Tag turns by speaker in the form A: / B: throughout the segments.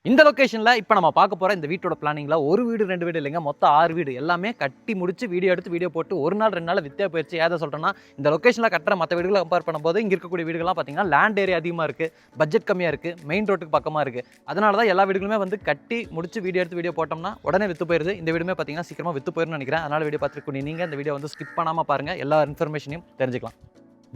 A: இந்த லொகேஷனில் இப்போ நம்ம பார்க்க போகிற இந்த வீட்டோட பிளானிங்கில் ஒரு வீடு 2 வீடு இல்லைங்க, மொத்தம் 6 வீடு எல்லாமே கட்டி முடிச்சு வீடியோ எடுத்து வீடியோ போட்டு ஒரு நாள் 2 நாள் வித்தியா போயிடுச்சு. ஏதாவது சொல்கிறேன்னா இந்த லொகேஷனில் கட்டுற மற்ற வீடுகளை கம்பேர் பண்ணும்போது இங்கே இருக்கக்கூடிய வீடுகள்லாம் பார்த்தீங்கன்னா லேண்ட் ஏரியா அதிகமாக இருக்குது, பட்ஜெட் கம்மியாக இருக்குது, மெயின் ரோட்டுக்கு பக்கமாக இருக்குது. அதனால தான் எல்லா வீடுகளுமே வந்து கட்டி முடிச்சு வீடியோ எடுத்து வீடியோ போட்டோம்னா உடனே விற்று போயிருது. இந்த வீடுமே பார்த்தீங்கன்னா சீக்கிரமாக விற்று போயிருன்னு நினைக்கிறேன். அதனால் வீடியோ பார்த்துட்டு நீங்கள் இந்த வீடியோ வந்து ஸ்கிப் பண்ணாமல் பாருங்கள், எல்லா இன்ஃபர்மேஷனையும் தெரிஞ்சுக்கலாம்.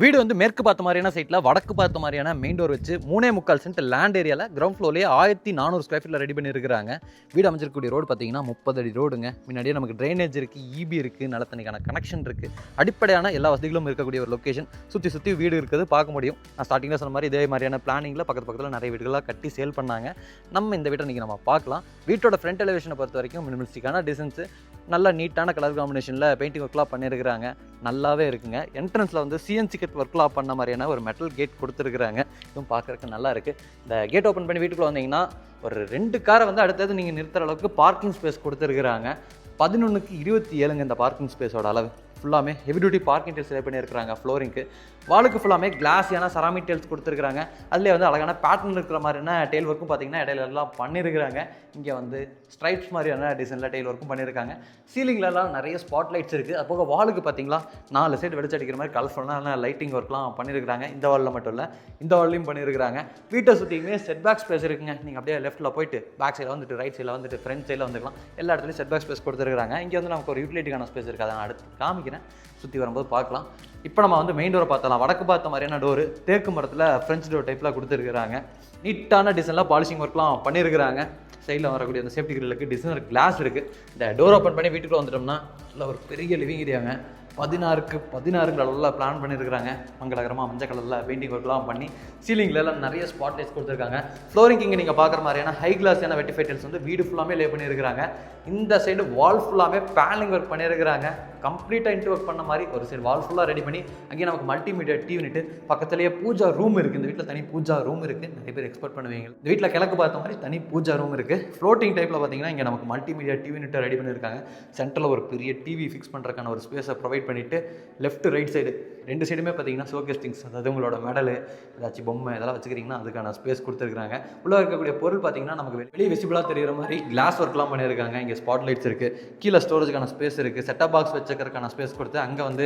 A: வீடு வந்து மேற்கு பார்த்த மாதிரியான சைட்டில் வடக்கு பார்த்த மாதிரியான மெயின் டோர் வச்சு 3.25 சென்ட் லேண்ட் ஏரியாவில் கிரவுண்ட் ஃப்ளோர்லேயே 1400 ஸ்கொயர் ஃபீட்டில் ரெடி பண்ணியிருக்கிறாங்க. வீடு அமைச்சிருக்கக்கூடிய ரோடு பார்த்தீங்கன்னா 30 அடி ரோடுங்க. முன்னாடியே நமக்கு ட்ரைனேஜ் இருக்குது, இபி இருக்குது, நிலத்தண்ணிக்கான கனெக்ஷன் இருக்குது, அடிப்படையான எல்லா வசதிகளும் இருக்கக்கூடிய ஒரு லொக்கேஷன். சுற்றி வீடு இருக்குது பார்க்க முடியும். நான் ஸ்டார்டிங்கில் சொன்ன மாதிரி இதே மாதிரியான பிளானிங்கில் பக்கத்தில் நிறைய வீடுகளாக கட்டி சேல் பண்ணாங்க. நம்ம இந்த வீட்டை இன்றைக்கி நம்ம பார்க்கலாம். வீட்டோட ஃப்ரண்ட் எலிவேஷனை பொறுத்த வரைக்கும் மினிமலிஸ்டிக்கான டிசைன்ஸு, நல்லா நீட்டான கலர் காம்பினேஷனில் பெயிண்டிங் ஒர்க்லாம் பண்ணியிருக்கிறாங்க, நல்லாவே இருக்குங்க. என்ட்ரன்ஸில் வந்து சிஎன்சி கட் ஒர்க்லாம் பண்ண மாதிரியான ஒரு மெட்டல் கேட் கொடுத்துருக்குறாங்க. இதுவும் பார்க்குறதுக்கு நல்லா இருக்குது. இந்த கேட் ஓப்பன் பண்ணி வீட்டுக்குள்ளே வந்தீங்கன்னா ஒரு 2 காரை வந்து அடுத்தது நீங்கள் நிறுத்துற அளவுக்கு பார்க்கிங் ஸ்பேஸ் கொடுத்துருக்குறாங்க. 11க்கு 27ங்க இந்த பார்க்கிங் ஸ்பேஸோட அளவு. ஃபுல்லாமே heavy duty parking tails ready பண்ணியிருக்கிறாங்க. ஃப்ளோரிங்க்கு வாலுக்கு ஃபுல்லாமே கிளாஸியான செராமிக் டெயில்ஸ் கொடுத்துருக்காங்க. அதிலே வந்து அழகான பேட்டர்ன் இருக்கிற மாதிரியான டெயில் ஒர்க்கும் பார்த்தீங்கன்னா இடையில எல்லாம் பண்ணியிருக்கிறாங்க. இங்கே வந்து ஸ்ட்ரைப்ஸ் மாதிரியான டிசைனில் டெயில் ஒர்க்கும் பண்ணியிருக்காங்க. சீலிங்லலாம் நிறைய ஸ்பாட் லைட்ஸ் இருக்குது. அது போக வாலுக்கு பார்த்தீங்களா 4 சைடு வெளிச்சம் அடிக்கிற மாதிரி கலர்ஃபுல்லான லைட்டிங் ஒர்க்லாம் பண்ணியிருக்கிறாங்க. இந்த வாலில் மட்டும் இல்லை, இந்த வால்லையும் பண்ணியிருக்கிறாங்க. வீட்டை சுற்றியுமே செட் பேக் ஸ்பேஸ் இருக்குங்க. நீங்கள் அப்படியே லெஃப்ட்டில் போயிட்டு பேக் சைடில் வந்துட்டு ரைட் சைடில் வந்துட்டு ஃப்ரண்ட் சைடில் வந்துக்கலாம். எல்லா இடத்துலையும் செட் பேக் ஸ்பேஸ் கொடுத்துருக்காங்க. இங்கே வந்து நமக்கு ஒரு யூட்டிலிட்டிக்கான ஸ்பேஸ் இருக்குது. அதை நான் அடுத்து காமிக்கிறேன், சுற்றி வரும்போது பார்க்கலாம். இப்போ நம்ம வந்து மெயின் டோரை பார்த்தலாம். வடக்கு பார்த்த மாதிரியான டோரு தேக்கு மரத்தில் ஃப்ரெஞ்ச் டோர் டைப்பில் கொடுத்துருக்குறாங்க. நீட்டான டிசைன்லாம் பாலிஷிங் ஒர்க்லாம் பண்ணியிருக்கிறாங்க. சைடில் வரக்கூடிய அந்த சேஃப்டி கிரிலுக்கு டிசைனர் கிளாஸ் இருக்குது. இந்த டோர் ஓப்பன் பண்ணி வீட்டுக்குள்ளே வந்துட்டோம்னா நல்ல ஒரு பெரிய லிவிங் ஏரியாங்க. 16க்கு 16 நல்லா பிளான் பண்ணியிருக்கிறாங்க. மங்களகரமாக மஞ்சள் கலரில் பெயிண்டிங் ஒர்க்லாம் பண்ணி சீலிங்லாம் நிறைய ஸ்பாட் லைட்ஸ் கொடுத்துருக்காங்க. ஃப்ளோரிங் இங்கே நீங்கள் பார்க்குற மாதிரியான ஹை கிளாஸான வெட்டிஃபை டைல்ஸ் வந்து வீடு ஃபுல்லாமே லே பண்ணியிருக்கிறாங்க. இந்த சைடு வால் ஃபுல்லாமே பேனலிங் ஒர்க் பண்ணியிருக்கிறாங்க. கம்ப்ளீட்டாக இன்ட்டு ஒர்க் பண்ண மாதிரி ஒரு சைடு வால் ஃபுல்லாக ரெடி பண்ணி அங்கேயே நமக்கு மல்டிமீடியா டிவி யூனிட், பக்கத்துலேயே பூஜா ரூம் இருக்குது. இந்த வீட்டில் தனி பூஜா ரூம் இருக்குது. நிறைய பேர் எக்ஸ்பெக்ட் பண்ணுவீங்க. இந்த வீட்டில் கிழக்கு பார்த்த மாதிரி தனி பூஜா ரூம் இருக்குது. ஃப்ளோட்டிங் டைப்பில் பார்த்தீங்கன்னா இங்கே நமக்கு மல்டிமீடியா டிவி யூனிட்டை ரெடி பண்ணியிருக்காங்க. சென்டரில் ஒரு பெரிய டிவி ஃபிக்ஸ் பண்ணுறதுக்கான ஒரு ஸ்பேஸை ப்ரொவைட் பண்ணிவிட்டு லெஃப்ட் ரைட் சைடு 2 சைடுமே பார்த்தீங்கன்னா ஷோகேஸ் திங்ஸ், அதாவது உங்களோட மெடல் ஏதாச்சும் பொம்மை இதெல்லாம் வச்சுக்கிறீங்கன்னா அதுக்கான ஸ்பேஸ் கொடுத்துருக்காங்க. உள்ளே இருக்கக்கூடிய பொருள் பார்த்தீங்கன்னா நமக்கு வெளியே விசிபிளாக தெரிகிற மாதிரி கிளாஸ் ஒர்க்லாம் பண்ணியிருக்காங்க. இங்கே ஸ்பாட் லைட்ஸ் இருக்குது, கீழே ஸ்டோரேஜுக்கான ஸ்பேஸ் இருக்குது, செட்டப் பாக்ஸ் வச்சுக்கிறதுக்கான ஸ்பேஸ் கொடுத்து அங்கே வந்து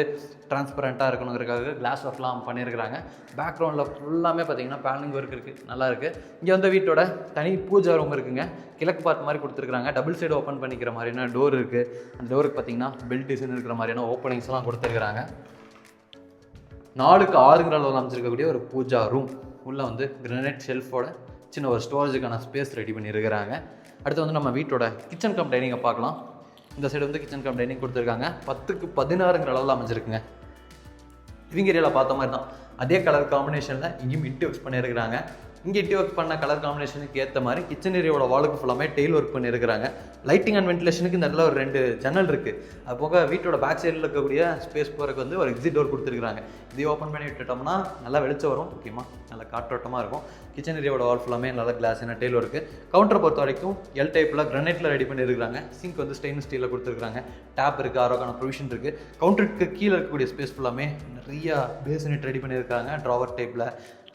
A: டிரான்ஸ்பரண்ட்டாக இருக்கணுங்கிறதுக்காக கிளாஸ் ஒர்க்லாம் பண்ணியிருக்கிறாங்க. பேக்ரவுண்டில் ஃபுல்லாமே பார்த்தீங்கன்னா பேனலிங் ஒர்க் இருக்குது, நல்லா இருக்குது. இங்கே வந்து வீட்டோட தனி பூஜா ரூம் இருக்குங்க. கிழக்கு பார்த்த மாதிரி கொடுத்துருக்காங்க. டபுள் சைடு ஓப்பன் பண்ணிக்கிற மாதிரியான டோர் இருக்குது. அந்த டோருக்கு பார்த்தீங்கன்னா பெல் டிசைன் இருக்கிற மாதிரியான ஓப்பனிங்ஸ்லாம் கொடுத்துருக்காங்க. 4க்கு 6 அளவில் அமைச்சிருக்கக்கூடிய ஒரு பூஜா ரூம். உள்ளே வந்து கிரானைட் ஷெல்ஃபோட சின்ன ஒரு ஸ்டோரேஜுக்கான ஸ்பேஸ் ரெடி பண்ணியிருக்கிறாங்க. அடுத்து வந்து நம்ம வீட்டோட கிச்சன் கம் டைனிங்கை பார்க்கலாம். இந்த சைடு வந்து கிச்சன் கம் டைனிங் கொடுத்துருக்காங்க. 10க்கு 16 அளவில் அமைச்சிருக்குங்க. லிவிங் ஏரியாவில் பார்த்த மாதிரி தான் அதே கலர் காம்பினேஷனில் இங்கேயும் இன்ட்டு ஒர்க் பண்ணியிருக்கிறாங்க. இங்கே இன்ட்டு ஒர்க் பண்ண கலர் காம்பினேஷனுக்கு ஏற்ற மாதிரி கிச்சன் ஏரியாவோட வாலுக்கு ஃபுல்லாமே டெயில் ஒர்க் பண்ணியிருக்கிறாங்க. லைட்டிங் அண்ட் வென்டிலேஷனுக்கு இந்த இடத்துல ஒரு 2 ஜன்னல் இருக்குது. அது போக வீட்டோட பேக் சைடில் இருக்கக்கூடிய ஸ்பேஸ் போகிறதுக்கு வந்து ஒரு எக்ஸிட் டோர் கொடுத்துருக்காங்க. இதை ஓப்பன் பண்ணி விட்டுட்டோம்னா நல்லா வெளிச்சம் வரும், முக்கியமாக நல்லா காற்றோட்டமாக இருக்கும். கிச்சன் ஏரியாவோட வால் ஃபுல்லாமே நல்லா கிளாஸான டெயில் ஒர்க்கு. கவுண்டரை பொறுத்த வரைக்கும் எல் டைப்பில் கிரானைட்டில் ரெடி பண்ணியிருக்காங்க. சிங்க் வந்து ஸ்டெயின்லெஸ் ஸ்டீலில் கொடுத்துருக்காங்க. டேப் இருக்குது, ஆரோக்கான ப்ரொவிஷன் இருக்குது. கவுண்டருக்கு கீழே இருக்கக்கூடிய ஸ்பேஸ் ஃபுல்லாமே நிறையா பேஸ் யூனிட் ரெடி பண்ணியிருக்காங்க. ட்ராவர் டைப்பில்,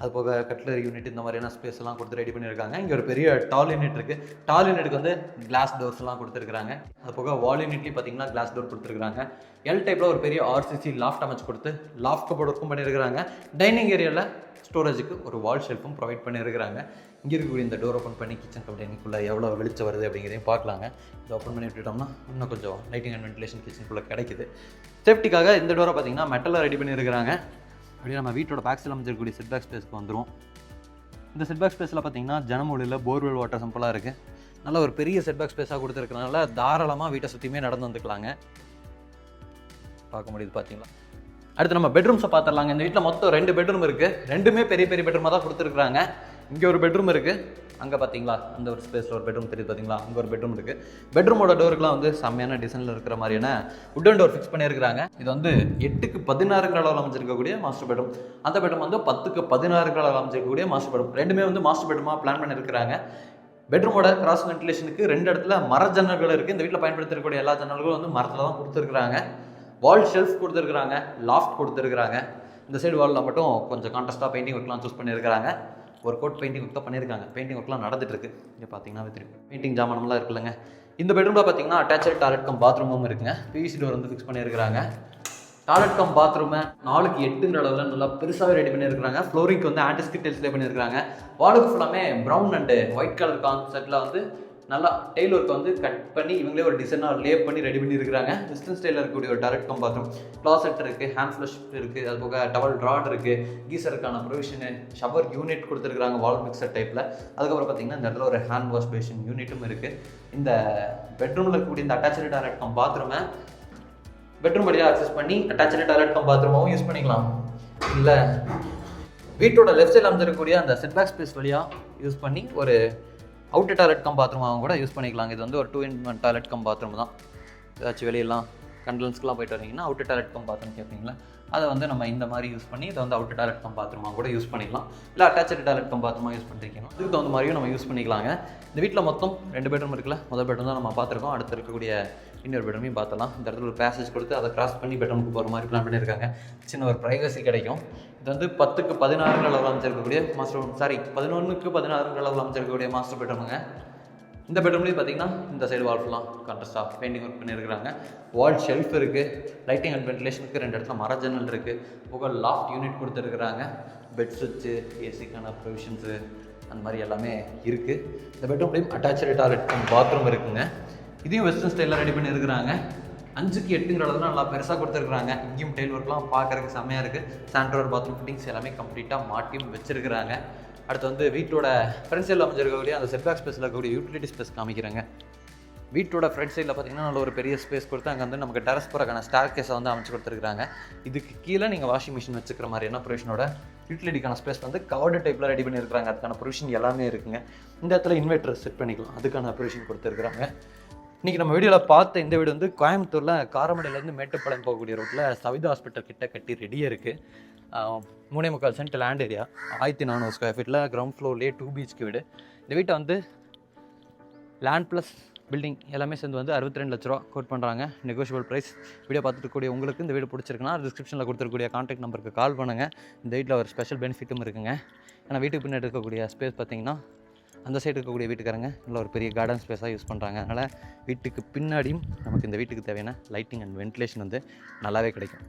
A: அது போக கட்லரி யூனிட் இந்த மாதிரியான ஸ்பேஸ் எல்லாம் கொடுத்து ரெடி பண்ணியிருக்காங்க. இங்கே ஒரு பெரிய டால் யூனிட் இருக்குது. டால் யூனிட்டுக்கு வந்து கிளாஸ் டோர்ஸ்லாம் கொடுத்துருக்காங்க. அது போக வால் யூனிட்லேயும் பார்த்தீங்கன்னா கிளாஸ் டோர் கொடுத்துருக்காங்க. எல் டைப்பில் ஒரு பெரிய ஆர்சிசி லாஃப்ட் அமைச்சு கொடுத்து லாஃப்ட் கபோர்ட் ஒர்க்கும் பண்ணியிருக்கிறாங்க. டைனிங் ஏரியாவில் ஸ்டோரேஜுக்கு ஒரு வால் ஷெல்ஃபும் ப்ரொவைட் பண்ணியிருக்கிறாங்க. இங்கே இருக்கக்கூடிய இந்த டோர் ஓப்பன் பண்ணி கிச்சன் கம் டைனிங்குள்ளே எவ்வளோ வெளிச்சம் வருது அப்படிங்கிறதையும் பார்க்கலாங்க. இதை ஓப்பன் பண்ணி விட்டுட்டோம்னா இன்னும் கொஞ்சம் லைட்டிங் அண்ட் வென்டிலேஷன் கிச்சனுக்குள்ளே கிடைக்குது. சேஃப்டிக்காக இந்த டோரை பார்த்தீங்கன்னா மெட்டலில் ரெடி பண்ணியிருக்கிறாங்க. அப்படியே நம்ம வீட்டோட பேக் சைடில் அமைச்சிருக்கக்கூடிய செட் பேக் ஸ்பேஸ்க்கு வந்துடும். இந்த செட் பேக் ஸ்பேஸில் பார்த்தீங்கன்னா ஜனமொழியில் போர்வெல் வாட்டர் சம்பளாக இருக்குது. நல்ல ஒரு பெரிய செட் பேக் ஸ்பேஸாக கொடுத்துருக்கனால தாராளமாக வீட்டை சுற்றியுமே நடந்து வந்துக்கலாங்க. பார்க்க முடியுது பார்த்தீங்களா. அடுத்து நம்ம பெட்ரூம்ஸை பார்த்துடலாங்க. இந்த வீட்டில் மொத்தம் 2 பெட்ரூம் இருக்குது. 2மே பெரிய பெரிய பெட்ரூமாக தான் கொடுத்துருக்குறாங்க. இங்கே ஒரு பெட்ரூம் இருக்குது, அங்கே பார்த்தீங்களா அந்த ஒரு ஸ்பேஸில் ஒரு பெட்ரூம் தெரியுது பார்த்தீங்களா, அங்கே ஒரு பெட்ரூம் இருக்குது. பெட்ரூமோட டோருக்குலாம் வந்து செம்மையான டிசைனில் இருக்கிற மாதிரியான உட்டன் டோர் ஃபிக்ஸ் பண்ணியிருக்கிறாங்க. இது வந்து 8க்கு 16 அளவில் அமைச்சிருக்கக்கூடிய மாஸ்டர் பெட்ரூம். அந்த பெட்ரூம் வந்து 10க்கு 16 அளவில் அமைச்சிருக்கக்கூடிய மாஸ்டர் பெட்ரூம். 2மே வந்து மாஸ்டர் பெட்ரூமாக பிளான் பண்ணியிருக்கிறாங்க. பெட்ரூமோட கிராஸ் வென்டிலேஷனுக்கு 2 இடத்துல மர ஜன்னல்கள் இருக்குது. இந்த வீட்டில் பயன்படுத்தக்கூடிய எல்லா ஜன்னல்களும் வந்து மரத்தில் தான் கொடுத்துருக்குறாங்க. வால் ஷெல்ஃப் கொடுத்துருக்குறாங்க, லாஃப்ட் கொடுத்துருக்குறாங்க. இந்த சைடு வாலில் மட்டும் கொஞ்சம் கான்ட்ராஸ்ட்டாக பெயிண்டிங் ஒர்க்லாம் சூஸ் பண்ணியிருக்கிறாங்க. ஒரு கோட் பெயிண்டிங் ஒர்க் தான் பண்ணியிருக்காங்க. பெயிண்டிங் ஒர்க்லாம் நடந்துட்டுருக்கு. இங்கே பார்த்தீங்கன்னா பெயிண்டிங் ஜாமானம்லாம் இருக்குல்லங்க. இந்த பெட்ரூமில் பார்த்தீங்கன்னா அட்டாச்சட் டாய்லெட் கம் பாத்ரூமும் இருக்குங்க. பிவிசி டோர் வந்து ஃபிக்ஸ் பண்ணியிருக்கிறாங்க. டாய்லெட் கம் பாத்ரூமை 4க்கு 8ங்கிற அளவில் நல்லா பெருசாகவே ரெடி பண்ணியிருக்காங்க. ஃப்ளோரிங்க்கு வந்து ஆன்டிஸ்கிட் டைல்ஸ்லேயே பண்ணியிருக்காங்க. வாலுக்கு ஃபுல்லாமே ப்ரௌன் அண்டு ஒயிட் கலர் கான்செப்டில் வந்து நல்லா டெய்ல் ஒர்க் வந்து கட் பண்ணி இவங்களே ஒரு டிசைனாக லே பண்ணி ரெடி பண்ணியிருக்காங்க. வெஸ்டர்ன் ஸ்டைலில் இருக்கக்கூடிய ஒரு டாய்லெட் கம் பாத்ரூம். க்ளாசெட் இருக்குது, ஹேண்ட் ஃப்ளஷ் இருக்குது, அது போக டவல் ட்ராட் இருக்குது, கீசருக்கான ப்ரொவிஷனு, ஷவர் யூனிட் கொடுத்துருக்காங்க வால் மிக்சர் டைப்பில். அதுக்கப்புறம் பார்த்தீங்கன்னா இந்த இடத்துல ஒரு ஹேண்ட் வாஷ் பேஷன் யூனிட்டும் இருக்குது. இந்த பெட்ரூமில் இருக்கக்கூடிய இந்த அட்டாச்சு டாய்லெட் கம் பாத்ரூமை பெட்ரூம் வழியாக அக்சஸ் பண்ணி அட்டாச்சு டாய்லெட் கம் பாத்ரூமாகவும் யூஸ் பண்ணிக்கலாம். இல்லை வீட்டோட லெஃப்ட் சைடில் அமைஞ்சிருக்கக்கூடிய அந்த செட்பேக் ஸ்பேஸ் வழியாக யூஸ் பண்ணி ஒரு அவுட்டர் டாய்லெட் கம் பாத்ரூமாகவும் கூட யூஸ் பண்ணிக்கலாங்க. இது வந்து ஒரு 2-in-1 டாய்லெட் கம் பாத்ரூம் தான். ஏதாச்சும் வெளியெல்லாம் கண்டலன்ஸ்க்குலாம் போயிட்டு வரீங்கன்னா அவுட்டர் டாய்லெட் கம் பாத்ரூம் கேட்பீங்களா, அதை வந்து நம்ம இந்த மாதிரி யூஸ் பண்ணி இதை வந்து அவுட்டர் டாய்லெட் கம் பாத்ரூமாக கூட யூஸ் பண்ணிக்கலாம். இல்லை அட்டாச்சு டாய்லெட் கம் பாத்ரூமாக யூஸ் பண்ணிருக்கணும். இதுக்கு தகுந்த மாதிரியும் நம்ம யூஸ் பண்ணிக்கலாங்க. இந்த வீட்டில் மொத்தம் 2 பெட்ரூம் இருக்குல்ல. முதல் பெட்ரூம் தான் நம்ம பார்த்துருக்கோம். அடுத்து இருக்கக்கூடிய இன்னொரு பெட்ரூமையும் பார்த்தலாம். இந்த இடத்துல ஒரு பேசேஜ் கொடுத்து அதை கிராஸ் பண்ணி பெட்ரூமுக்கு போகிற மாதிரி பிளான் பண்ணியிருக்காங்க. சின்ன ஒரு ப்ரைவசி கிடைக்கும். இது வந்து 10க்கு 16 அளவில் அமைச்சிருக்கக்கூடிய மாஸ்டர் ரூம். 11க்கு 16 அளவில் அமைச்சிருக்கக்கூடிய மாஸ்டர் பெட்ரூமுங்க. இந்த பெட்ரூம்லேயும் பார்த்தீங்கன்னா இந்த சைடு வால் ஃபுல்லாக கான்ட்ராஸ்டாக பெயிண்டிங் ஒர்க் பண்ணியிருக்காங்க. வால் ஷெல்ஃப் இருக்குது. லைட்டிங் அண்ட் வென்டிலேஷனுக்கு 2 இடத்துல மர ஜன்னல் இருக்குது. புகழ் லாஃப்ட் யூனிட் கொடுத்துருக்குறாங்க. பெட் ஸ்விட்ச்சு, ஏசிக்கான ப்ரொவிஷன்ஸு அந்த மாதிரி எல்லாமே இருக்குது. இந்த பெட்ரூம்லேயும் அட்டாச்சு டாய்லெட் பாத்ரூம் இருக்குங்க. இதையும் வெஸ்டர்ன் ஸ்டைலில் ரெடி பண்ணியிருக்கிறாங்க. 5க்கு 8ங்கிற அளவு நல்லா பெருசாக கொடுத்துருக்குறாங்க. இங்கேயும் டைல் ஒர்க்லாம் பார்க்குறதுக்கு செம்மையாக இருக்குது. சாண்ட்ரோர் பாத்ரூம் ஃபிட்டிங்ஸ் எல்லாமே கம்ப்ளீட்டாக மாட்டியும் வச்சுருக்கிறாங்க. அடுத்து வந்து வீட்டோட ஃப்ரண்ட் சைடில் அமைஞ்சிருக்கக்கூடிய அந்த செட்பேக் ஸ்பேஸில் இருக்கக்கூடிய யூட்டிலிட்டி ஸ்பேஸ் காமிக்கிறாங்க. வீட்டோட ஃப்ரண்ட் சைடில் பார்த்தீங்கன்னா நல்ல ஒரு பெரிய ஸ்பேஸ் கொடுத்து அங்கே வந்து நமக்கு டெரஸ் போகிறக்கான ஸ்டார் கேஸை வந்து அமைச்சு கொடுத்துருக்காங்க. இதுக்கு கீழே நீங்கள் வாஷிங் மிஷின் வச்சுக்கிற மாதிரியான ப்ரொவிஷனோட யூட்டிலிட்டிக்கான ஸ்பேஸ் வந்து கவர்டு டைப்பில் ரெடி பண்ணியிருக்காங்க. அதுக்கான ப்ரொவிஷன் எல்லாமே இருக்குங்க. இந்த இடத்துல இன்வெர்ட்டர் செட் பண்ணிக்கலாம். அதுக்கான ப்ரொவிஷன் கொடுத்துருக்குறாங்க. இன்றைக்கி நம்ம வீடியோவில் பார்த்த இந்த வீடு வந்து கோயம்புத்தூரில் காரமடையிலேருந்து மேட்டுப்பாளையம் போகக்கூடிய ரோட்டில் சவிதா ஹாஸ்பிட்டல் கிட்ட கட்டி ரெடியாக இருக்குது. 3.25 சென்ட் லேண்ட் ஏரியா, 1400 ஸ்கொயர் ஃபீட்டில் கிரவுண்ட் ஃப்ளோர்லேயே 2 BHK வீடு. இந்த வீட்டை வந்து லேண்ட் ப்ளஸ் பில்டிங் எல்லாமே சேர்ந்து வந்து 62 லட்ச ரூபா கோட் பண்ணுறாங்க. Negotiable price. வீடியோ பார்த்துட்டு கூடிய உங்களுக்கு இந்த வீடு பிடிச்சிருக்குன்னா டிஸ்கிரிப்ஷனில் கொடுத்துருக்கூடிய கான்டாக்ட் நம்பருக்கு கால் பண்ணுங்கள். இந்த வீட்டில் ஒரு ஸ்பெஷல் பெனிஃபிட்டும் இருக்குங்க. ஏன்னா வீட்டுக்கு பின்னாடி இருக்கக்கூடிய ஸ்பேஸ் பார்த்திங்கன்னா அந்த சைடு இருக்கக்கூடிய வீட்டுக்காரங்க நல்ல ஒரு பெரிய கார்டன் ஸ்பேஸாக யூஸ் பண்ணுறாங்க. அதனால் வீட்டுக்கு பின்னாடியும் நமக்கு இந்த வீட்டுக்கு தேவையான லைட்டிங் அண்ட் வென்டிலேஷன் வந்து நல்லாவே கிடைக்கும்.